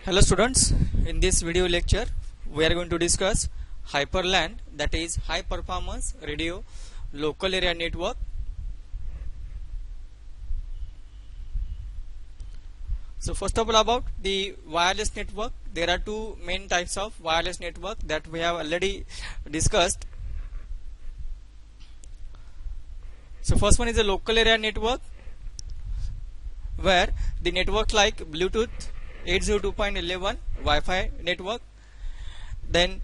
Hello students, in this video lecture we are going to discuss HyperLAN, that is high performance radio local area network. So first of all, about the wireless network, there are two main types of wireless network that we have already discussed. So first one is the local area network, where the networks like Bluetooth 802.11 Wi-Fi network, then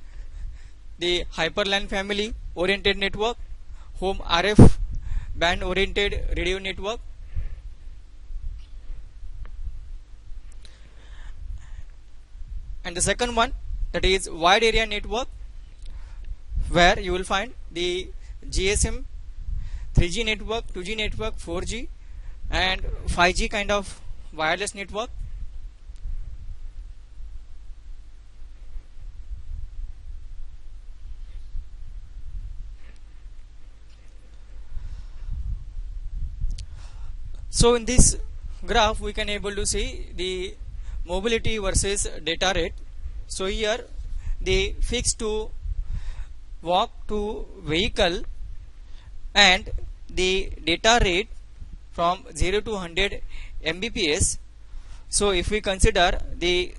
the HyperLAN family oriented network, home RF band oriented radio network, and the second one, that is wide area network, where you will find the GSM 3G network, 2G network, 4G and 5G kind of wireless network. So in this graph we can able to see the mobility versus data rate. So here the fixed to walk to vehicle and the data rate from 0 to 100 Mbps. So if we consider the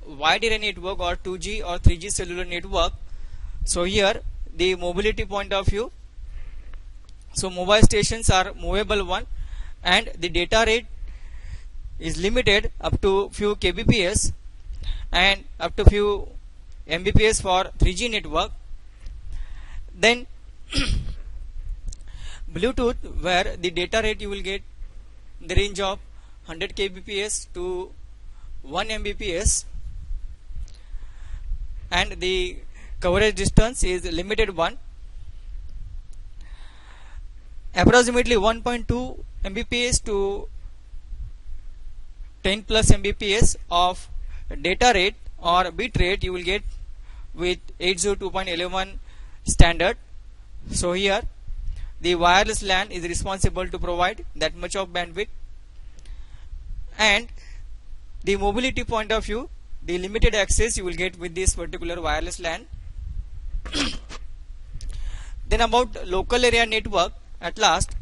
wide area network or 2G or 3G cellular network, so here the mobility point of view, so mobile stations are movable one, and the data rate is limited up to few kbps and up to few mbps for 3G network. Then Bluetooth, where the data rate you will get in the range of 100 kbps to 1 mbps, and the coverage distance is limited one, approximately 1.2 Mbps to 10 plus Mbps of data rate or bit rate you will get with 802.11 standard. So here the wireless LAN is responsible to provide that much of bandwidth, and the mobility point of view, the limited access you will get with this particular wireless LAN. Then about local area network, at last,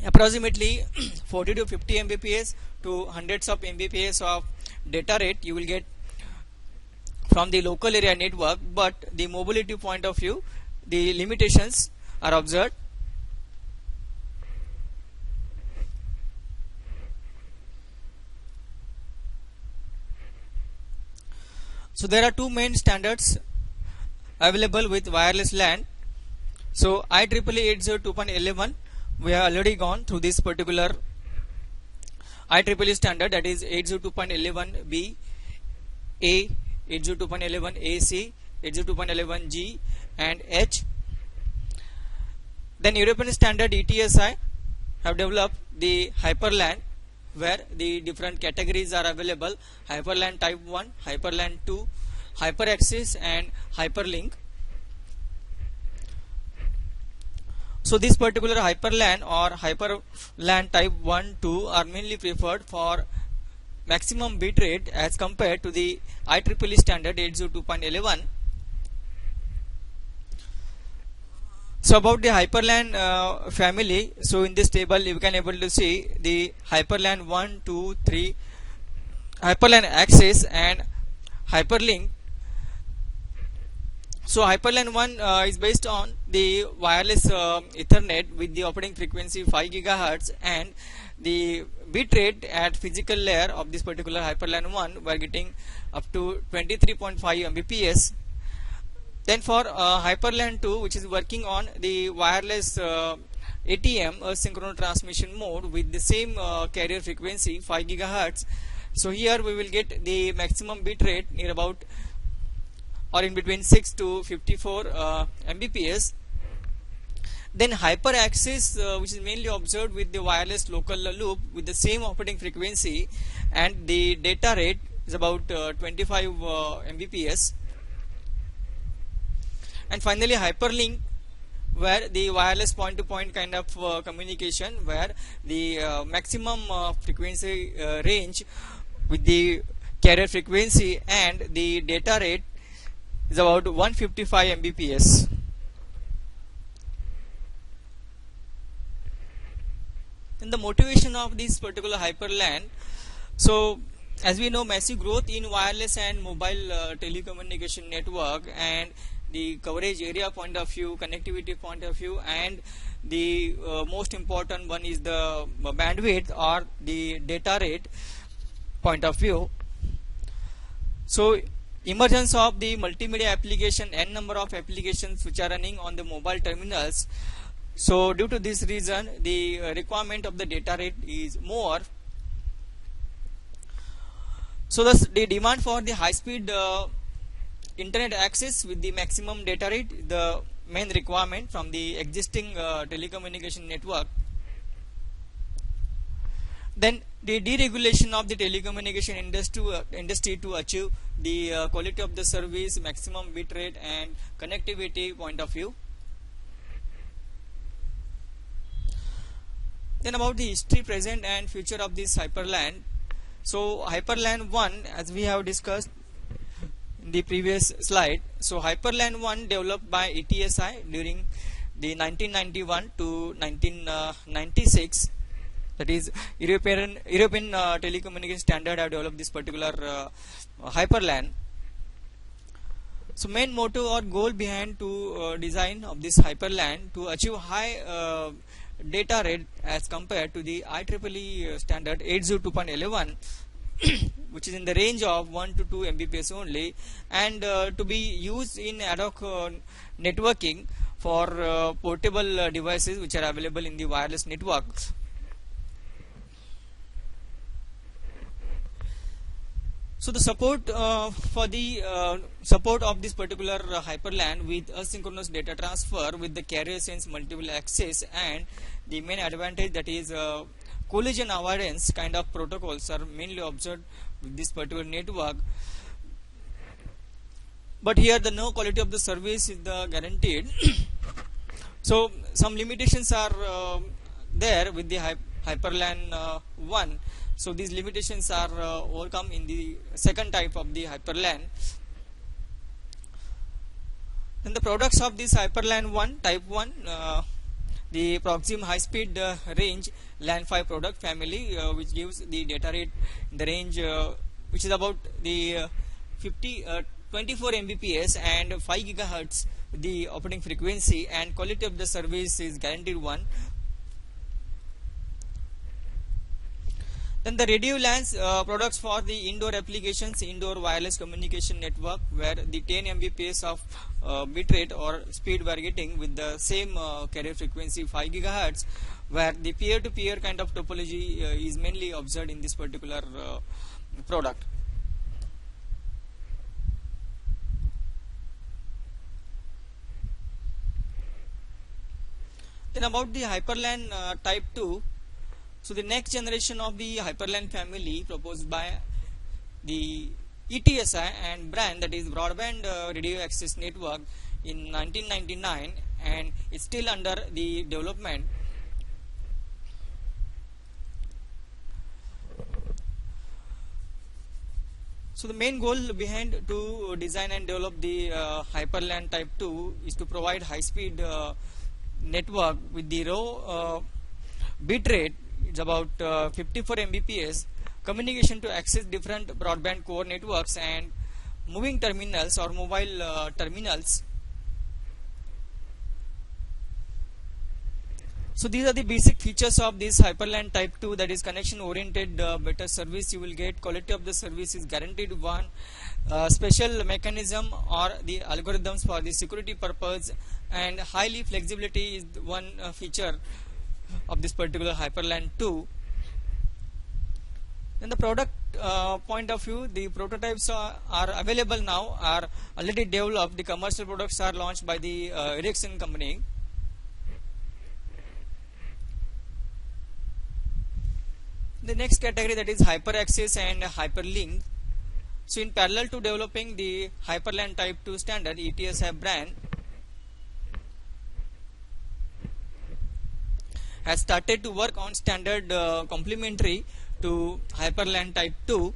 approximately 40 to 50 Mbps to hundreds of Mbps of data rate you will get from the local area network, but the mobility point of view, the limitations are observed. So there are two main standards available with wireless LAN. So IEEE 802.11, we have already gone through this particular IEEE standard, that is 802.11b A, 802.11 AC, 802.11g and H. Then European standard ETSI have developed the HyperLAN, where the different categories are available: HyperLAN type 1, HyperLAN 2, HyperAccess and HyperLink. So this particular HyperLAN or HyperLAN type 1, 2 are mainly preferred for maximum bit rate as compared to the IEEE standard 802.11. So about the HyperLAN family, so in this table you can able to see the HyperLAN 1, 2, 3, HyperLAN Access and HyperLink. So HyperLAN 1 is based on the wireless Ethernet with the operating frequency 5 GHz, and the bit rate at physical layer of this particular HyperLAN 1 we are getting up to 23.5 Mbps. Then for HyperLAN 2, which is working on the wireless ATM, asynchronous transmission mode, with the same carrier frequency 5 GHz. So here we will get the maximum bit rate near about or in between 6 to 54 Mbps. Then HyperAccess, which is mainly observed with the wireless local loop with the same operating frequency, and the data rate is about 25 Mbps. And finally HyperLink, where the wireless point-to-point kind of communication, where the maximum frequency range with the carrier frequency and the data rate is about 155 Mbps. And the motivation of this particular hyperLAN, so as we know, massive growth in wireless and mobile telecommunication network, and the coverage area point of view, connectivity point of view, and the most important one is the bandwidth or the data rate point of view. So emergence of the multimedia application, n number of applications which are running on the mobile terminals. So due to this reason, the requirement of the data rate is more. So thus the demand for the high speed internet access with the maximum data rate, the main requirement from the existing telecommunication network. Then the deregulation of the telecommunication industry to achieve the quality of the service, maximum bit rate and connectivity point of view. Then about the history, present and future of this hyperLAN. So hyperLAN 1, as we have discussed in the previous slide, so hyperLAN 1 developed by ETSI during the 1991 to 1996, that is European telecommunication standard have developed this particular hyperLAN. So main motto or goal behind to design of this hyperLAN to achieve high data rate as compared to the IEEE standard 802.11 which is in the range of 1 to 2 Mbps only, and to be used in ad hoc networking for portable devices which are available in the wireless network. So the support for the support of this particular hyperLAN with asynchronous data transfer with the carrier sense multiple access, and the main advantage, that is collision avoidance kind of protocols are mainly observed with this particular network. But here the no quality of the service is the guaranteed. So some limitations are there with the hyperLAN 1. So these limitations are overcome in the second type of the hyperLAN. Then the products of this hyperLAN 1 type 1, the Proxim high speed range LAN 5 product family, which gives the data rate in the range which is about the 24 Mbps and 5 gigahertz the operating frequency, and quality of the service is guaranteed one. Then the radio LANs products for the indoor applications, indoor wireless communication network, where the 10 Mbps of bit rate or speed we are getting with the same carrier frequency 5 gigahertz, where the peer-to-peer kind of topology is mainly observed in this particular product. Then about the hyperLAN type 2. So the next generation of the hyperLAN family proposed by the ETSI and BRAN, that is Broadband Radio Access Network, in 1999, and it's still under the development. So the main goal behind to design and develop the hyperLAN type 2 is to provide high speed network with the raw bit rate. It's about 54 Mbps, communication to access different broadband core networks and moving terminals or mobile terminals. So these are the basic features of this hyperLAN type 2, that is connection oriented, better service you will get, quality of the service is guaranteed one, special mechanism or the algorithms for the security purpose, and highly flexibility is one feature of this particular hyperLAN 2. In the product point of view, the prototypes are available now, are already developed. The commercial products are launched by the Ericsson company. The next category, that is HyperAccess and HyperLink. So in parallel to developing the hyperLAN type 2 standard, ETSI BRAN has started to work on standard complementary to HyperLAN type 2.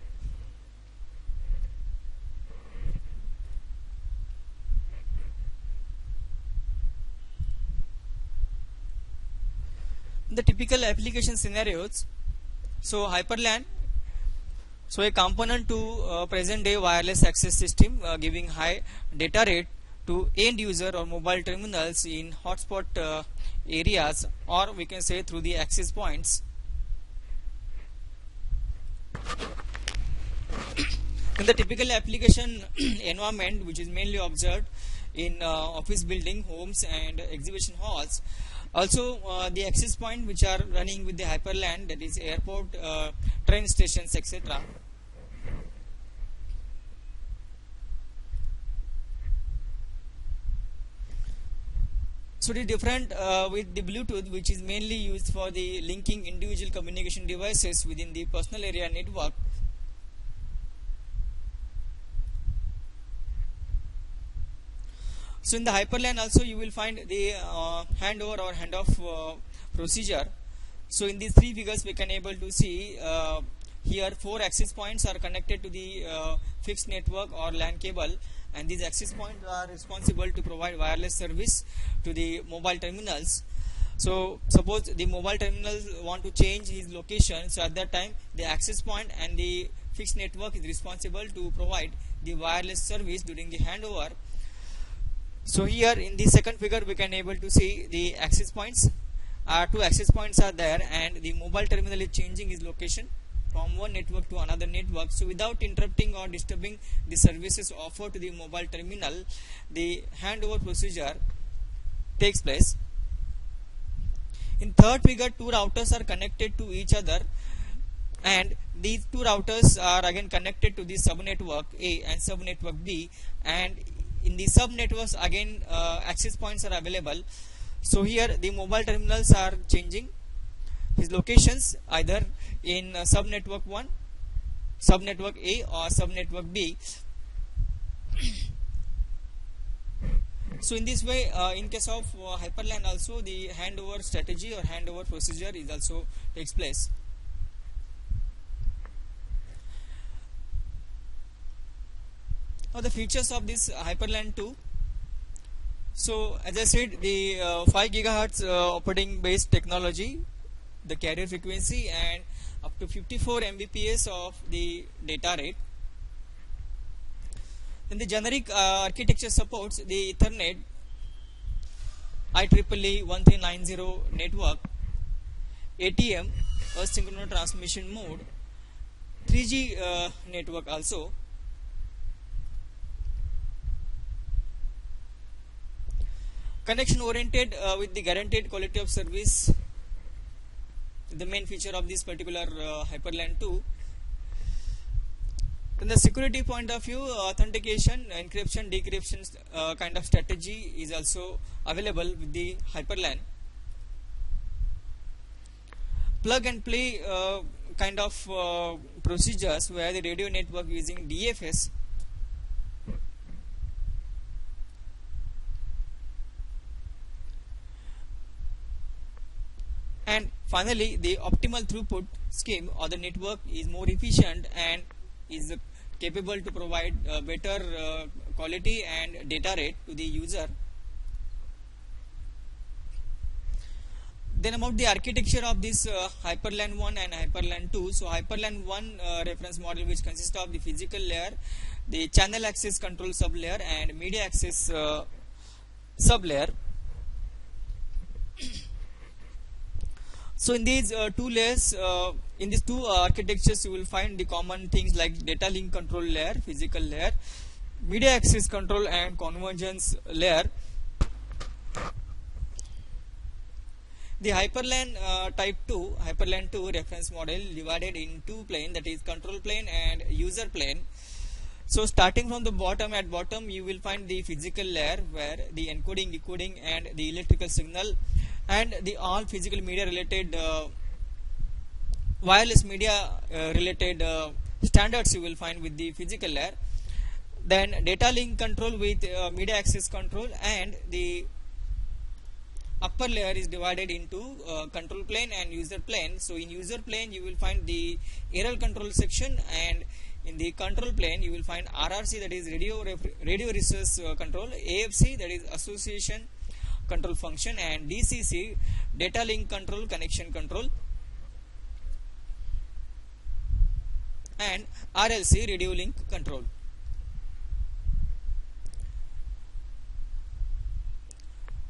The typical application scenarios, so HyperLAN, so a component to present day wireless access system giving high data rate to end user or mobile terminals in hotspot areas, or we can say through the access points. In the typical application environment, which is mainly observed in office building, homes and exhibition halls, also the access point which are running with the HyperLAN, that is airport, train stations, etc. So the different with the Bluetooth, which is mainly used for the linking individual communication devices within the personal area network. So in the HyperLAN also you will find the handover or handoff procedure. So in these three figures we can able to see here 4 access points are connected to the fixed network or LAN cable, and these access points are responsible to provide wireless service to the mobile terminals. So suppose the mobile terminal want to change his location, so at that time the access point and the fixed network is responsible to provide the wireless service during the handover. So here in the second figure we can able to see the access points. 2 access points are there, and the mobile terminal is changing its location from one network to another network. So without interrupting or disturbing the services offered to the mobile terminal, the handover procedure takes place. In third figure, 2 routers are connected to each other, and these 2 routers are again connected to the subnetwork A and subnetwork B, and in the subnetworks again access points are available. So here the mobile terminals are changing his locations either in subnetwork 1, subnetwork A or subnetwork B. So in this way, in case of HyperLAN also, the handover strategy or handover procedure is also takes place. Now the features of this HyperLAN 2. So as I said, the 5 GHz operating based technology, the carrier frequency, and up to 54 Mbps of the data rate. Then the generic architecture supports the Ethernet, IEEE 1390 network, ATM, asynchronous transmission mode, 3G network also. Connection oriented with the guaranteed quality of service, the main feature of this particular HyperLAN 2. From the security point of view, authentication, encryption, decryption kind of strategy is also available with the HyperLAN. Plug and play kind of procedures where the radio network using DFS. And finally, the optimal throughput scheme or the network is more efficient and is capable to provide better quality and data rate to the user. Then about the architecture of this HyperLAN 1 and HyperLAN 2. So HyperLAN 1 reference model, which consists of the physical layer, the channel access control sublayer, and media access sublayer. So in these two layers, in these two architectures, you will find the common things like data link control layer, physical layer, media access control, and convergence layer. The HyperLAN type 2, HyperLAN 2 reference model divided in two planes, that is control plane and user plane. So starting from the bottom, at bottom you will find the physical layer where the encoding, decoding, and the electrical signal and the all physical media related wireless media related standards you will find with the physical layer. Then data link control with media access control and the upper layer is divided into control plane and user plane. So in user plane you will find the error control section, and in the control plane you will find RRC, that is radio resource control, AFC, that is association control function, and DCC, data link control, connection control, and RLC, radio link control.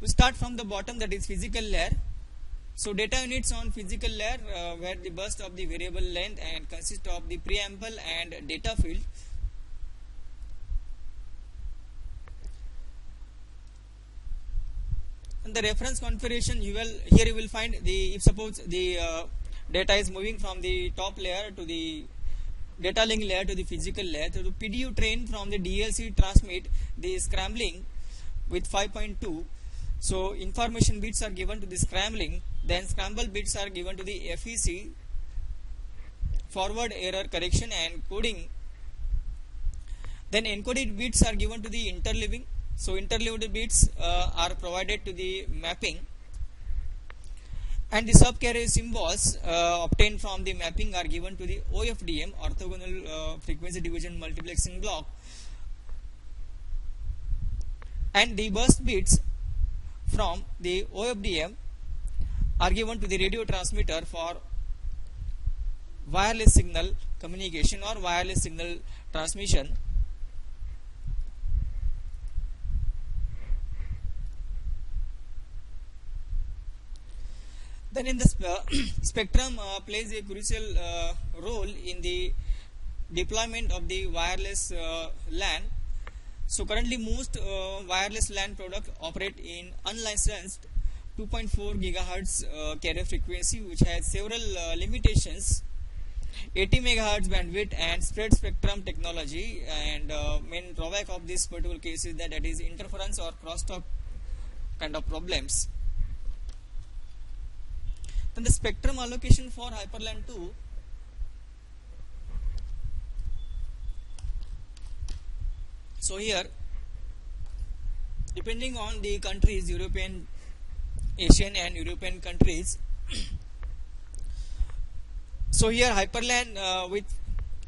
We start from the bottom, that is physical layer. So data units on physical layer where the burst of the variable length and consist of the preamble and data field. And the reference configuration, here you will find the, if suppose the data is moving from the top layer to the data link layer to the physical layer, to the PDU train from the DLC transmit the scrambling with 5.2. So information bits are given to the scrambling, then scramble bits are given to the FEC, forward error correction and coding. Then encoded bits are given to the interleaving. So interleaved bits are provided to the mapping, and the subcarrier symbols obtained from the mapping are given to the OFDM, orthogonal frequency division multiplexing block, and the burst bits from the OFDM are given to the radio transmitter for wireless signal communication or wireless signal transmission. Then in the spectrum plays a crucial role in the deployment of the wireless LAN. So currently most wireless LAN products operate in unlicensed 2.4 GHz carrier frequency, which has several limitations: 80 MHz bandwidth and spread spectrum technology. And main drawback of this particular case is that is interference or crosstalk kind of problems. Then the spectrum allocation for HyperLAN 2. So here, depending on the countries, European, Asian and European countries, so here HyperLAN with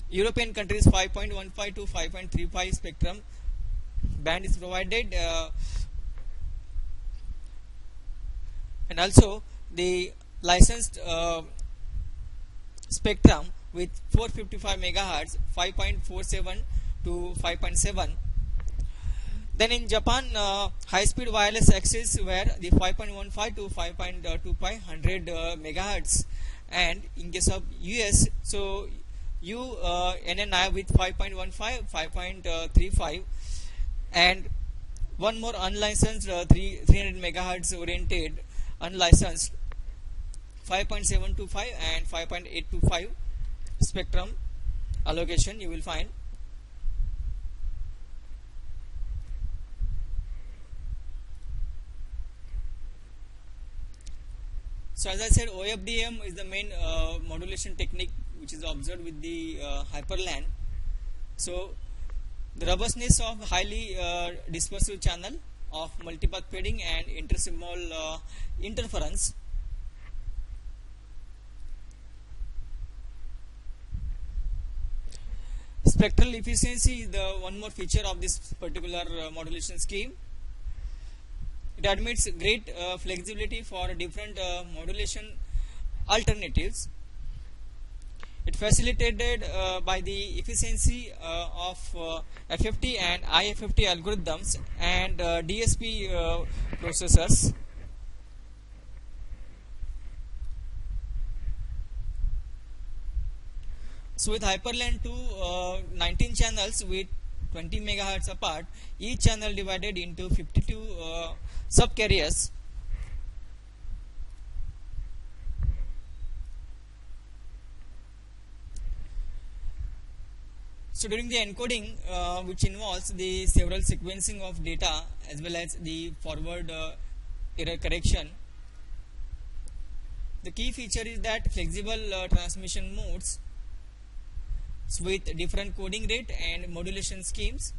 European countries 5.15 to 5.35 spectrum band is provided, and also the licensed spectrum with 455 MHz 5.47 to 5.7. Then in Japan, high speed wireless access where the 5.15 to 5.25 100 MHz, and in case of US, so NNI with 5.15 5.35, and one more unlicensed 300 MHz oriented unlicensed 5.725 and 5.825 spectrum allocation you will find. So as I said, OFDM is the main modulation technique which is observed with the HyperLAN. So the robustness of highly dispersive channel of multipath fading and intersymbol interference. Spectral efficiency is the one more feature of this particular modulation scheme. It admits great flexibility for different modulation alternatives. It facilitated by the efficiency of FFT and IFFT algorithms and DSP processors. So with HyperLAN 2, 19 channels with 20 MHz apart, each channel divided into 52 subcarriers. So during the encoding, which involves the several sequencing of data as well as the forward error correction, the key feature is that flexible transmission modes with different coding rate and modulation schemes.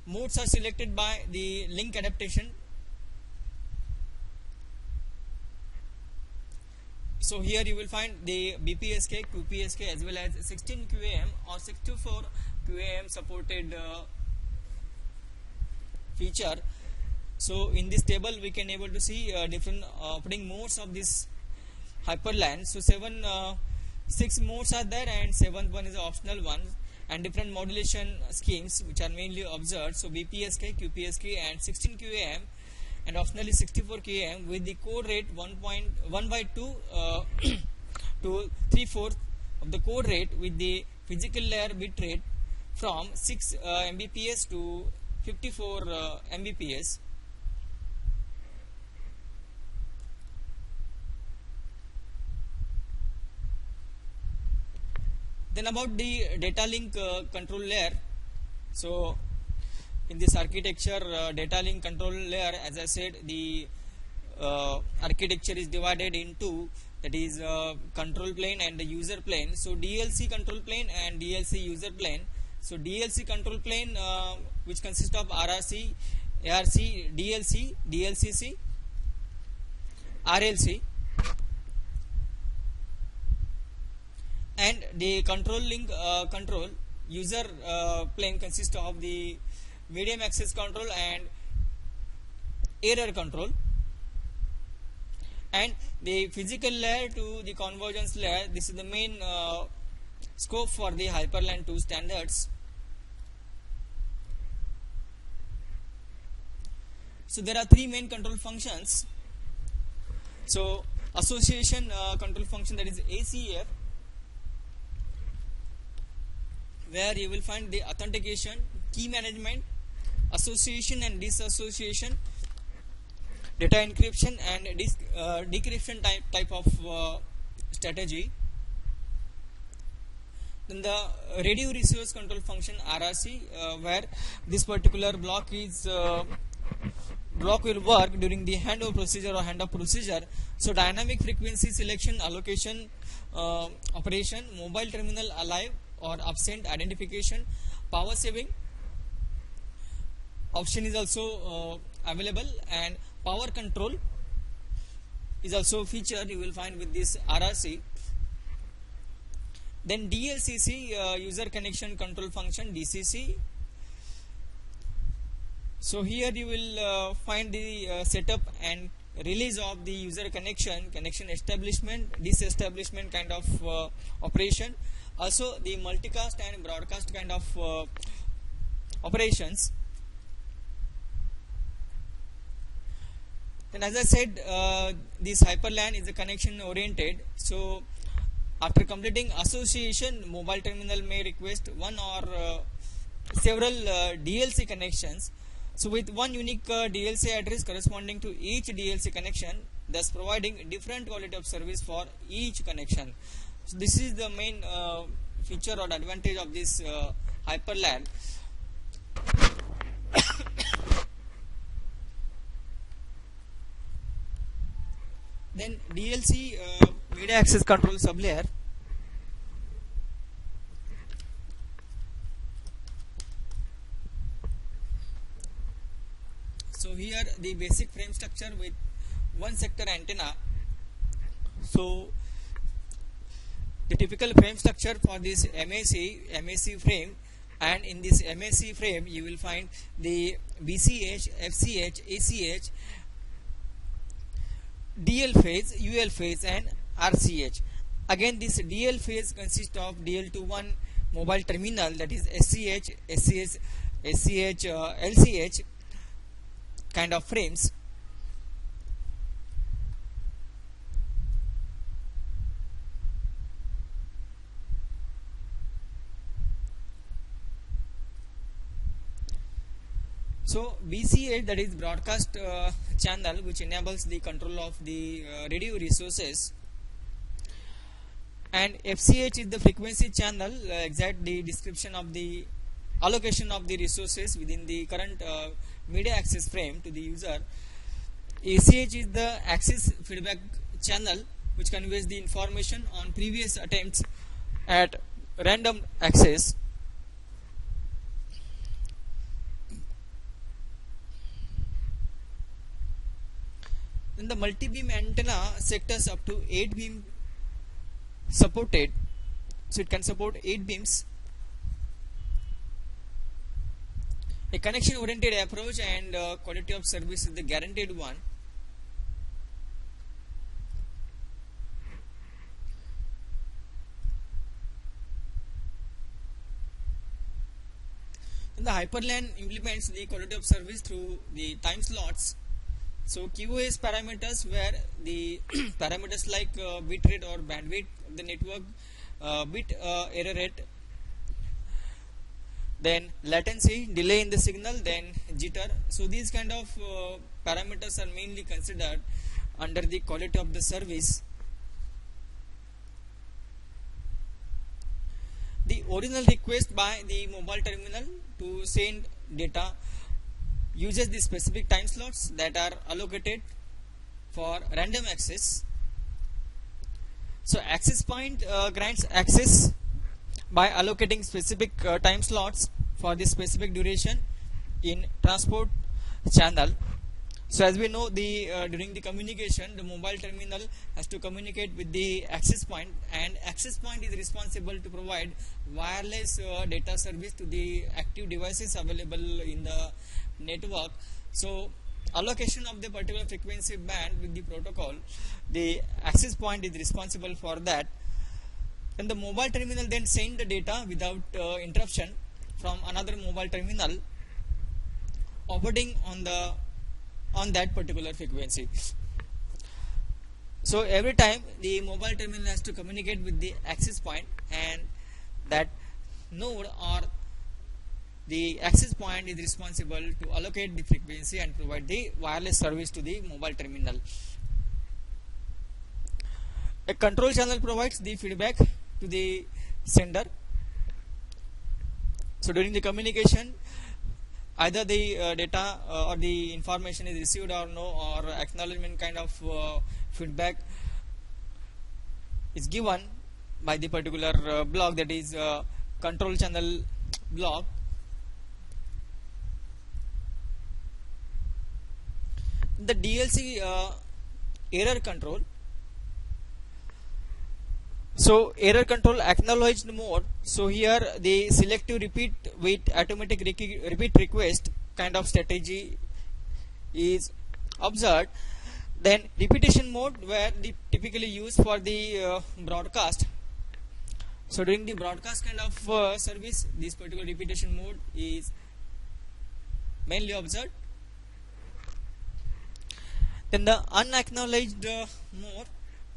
Modes are selected by the link adaptation So here you will find the BPSK, QPSK as well as 16 QAM or 64 QAM supported feature. So in this table we can able to see different operating modes of this HyperLAN. So 6 modes are there, and 7th one is the optional one, and different modulation schemes which are mainly observed. So BPSK, QPSK and 16 QAM, and optionally 64 QAM with the code rate 1.1 by 2 to 3/4 of the code rate, with the physical layer bit rate from 6 Mbps to 54 Mbps. Then about the data link control layer. So in this architecture, data link control layer, as I said, the architecture is divided into, that is control plane and the user plane. So DLC control plane and DLC user plane. So DLC control plane, which consists of RRC, ARC, DLC, DLCC, RLC, and the control link control user plane consists of the medium access control and error control, and the physical layer to the convergence layer. This is the main scope for the HyperLAN 2 standards. So there are 3 main control functions. So association control function, that is ACF, where you will find the authentication, key management, association and disassociation, data encryption and decryption type of strategy. Then the radio resource control function, RRC, where this particular block will work during the handover procedure or handoff procedure. So dynamic frequency selection, allocation, operation, mobile terminal alive or absent identification, power saving option is also available, and power control is also featured you will find with this RRC. Then DLCC, user connection control function, DCC. So here you will find the setup and release of the user connection establishment, disestablishment kind of operation. Also the multicast and broadcast kind of operations. Then, as I said, this HyperLAN is a connection oriented. So after completing association, mobile terminal may request one or several DLC connections. So with one unique DLC address corresponding to each DLC connection, thus providing different quality of service for each connection. So this is the main feature or advantage of this HyperLAN. Then DLC media access control sublayer. So here the basic frame structure with one sector antenna. So the typical frame structure for this MAC frame, and in this MAC frame you will find the BCH, FCH, ACH, DL phase, UL phase and RCH. Again this DL phase consists of DL to 1 mobile terminal, that is SCH, LCH kind of frames. So BCH, that is broadcast channel, which enables the control of the radio resources, and FCH is the frequency channel, exact the description of the allocation of the resources within the current media access frame to the user. ACH is the access feedback channel, which conveys the information on previous attempts at random access. Then the multi-beam antenna sectors up to 8 beam supported. So it can support 8 beams. A connection oriented approach and quality of service is the guaranteed one. And the HyperLAN implements the quality of service through the time slots. So QoS parameters, where the parameters like bit rate or bandwidth of the network, bit error rate, then latency, delay in the signal, then jitter. So these kind of parameters are mainly considered under the quality of the service. The original request by the mobile terminal to send data uses the specific time slots that are allocated for random access. So access point grants access by allocating specific time slots for the specific duration in transport channel. So as we know, the during the communication, the mobile terminal has to communicate with the access point, and access point is responsible to provide wireless data service to the active devices available in the network. So allocation of the particular frequency band with the protocol, the access point is responsible for that. Then the mobile terminal then send the data without interruption from another mobile terminal operating on that particular frequency. So every time the mobile terminal has to communicate with the access point, and that node or the access point is responsible to allocate the frequency and provide the wireless service to the mobile terminal. A control channel provides the feedback to the sender. So during the communication, either the data or the information is received or no, or acknowledgement kind of feedback is given by the particular block, that is control channel block. The DLC error control. So error control acknowledged mode. So here the selective repeat with automatic repeat request kind of strategy is observed. Then repetition mode, where the typically used for the broadcast. So during the broadcast kind of service, this particular repetition mode is mainly observed. Then the unacknowledged mode,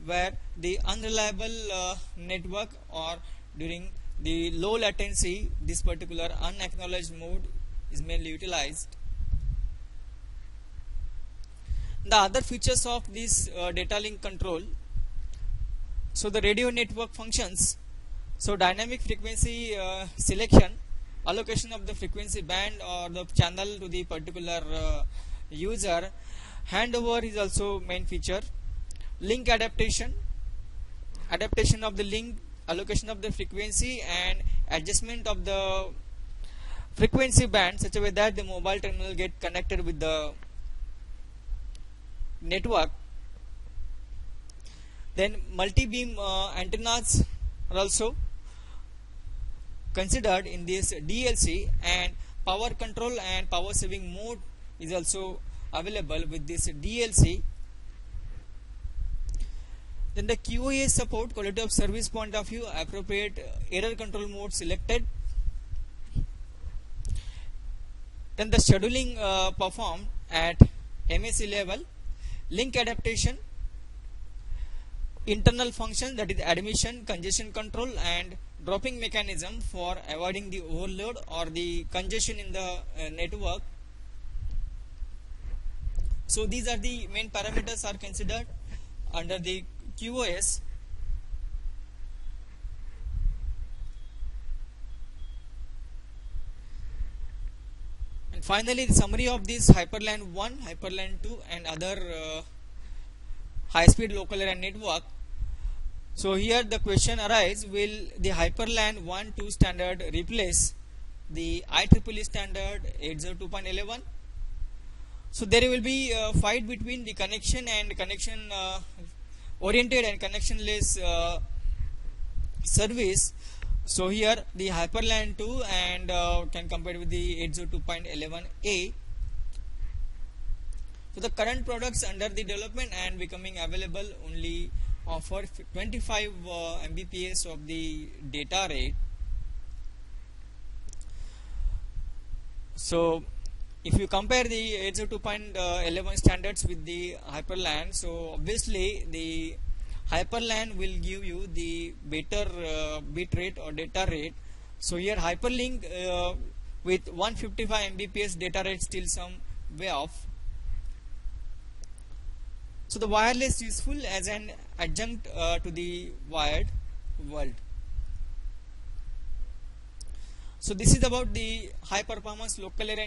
where the unreliable network or during the low latency, this particular unacknowledged mode is mainly utilized. The other features of this data link control. So the radio network functions. So dynamic frequency selection, allocation of the frequency band or the channel to the particular user. Handover is also main feature. Link adaptation of the link, allocation of the frequency, and adjustment of the frequency band such a way that the mobile terminal get connected with the network. Then multi-beam antennas are also considered in this DLC, and power control and power saving mode is also available with this DLC. Then the QoS support, quality of service point of view, appropriate error control mode selected. Then the scheduling performed at MAC level. Link adaptation, internal function, that is admission, congestion control, and dropping mechanism for avoiding the overload or the congestion in the network. So these are the main parameters are considered under the QoS. And finally, the summary of this HyperLAN 1, HyperLAN 2 and other high-speed local area network. So here the question arises, will the HyperLAN 1.2 standard replace the IEEE standard 802.11? So there will be a fight between the connection and connection oriented and connectionless service. So here the HyperLAN 2 and can compare with the 802.11a. So the current products under the development and becoming available only offer 25 Mbps of the data rate. So if you compare the 802.11 standards with the HyperLAN, so obviously the HyperLAN will give you the better bit rate or data rate. So here Hyperlink with 155 Mbps data rate still some way off. So the wireless useful as an adjunct to the wired world. So this is about the high performance local area